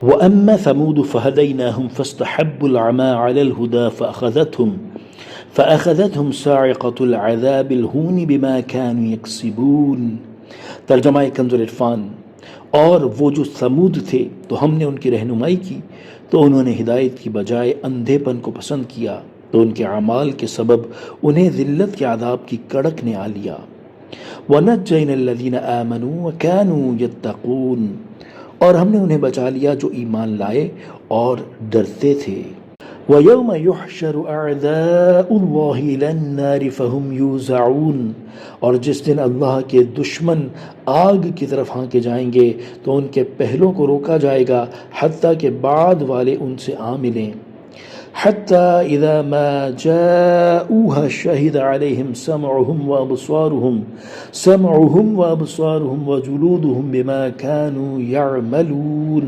व अम्मा समूद फहदैनाहुम फस्तहब्बुल अमा अलल हुदा फ़अख़ज़तहुम साइक़तुल अज़ाबिल हून बिमा कानू यक्सिबून। तर्जमा कंज़ुल इरफ़ान। और वो जो समूद थे तो हमने उनकी रहनुमाई की तो उन्होंने हिदायत की बजाय अंधेपन को पसंद किया, तो उनके अमाल के सबब उन्हें ज़िल्लत के आदाब की कड़क ने आ लिया। वनज्जैनल्लज़ीना आमनू व कानू यत्तक़ून। और हमने उन्हें बचा लिया जो ईमान लाए और डरते थे। वयौम युहशरु अअदाउल्लाहि इलन्नारि फहुम यूज़ऊन। और जिस दिन अल्लाह के दुश्मन आग की तरफ हाँके जाएंगे तो उनके पहलों को रोका जाएगा हत्ता के बाद वाले उनसे आ मिलें। हत्ता इज़ा मा जाऊहा शहिद अलैहिम समउहुम व अबसारुहुम व जुलूदुहुम बिमा कानू यअमलून।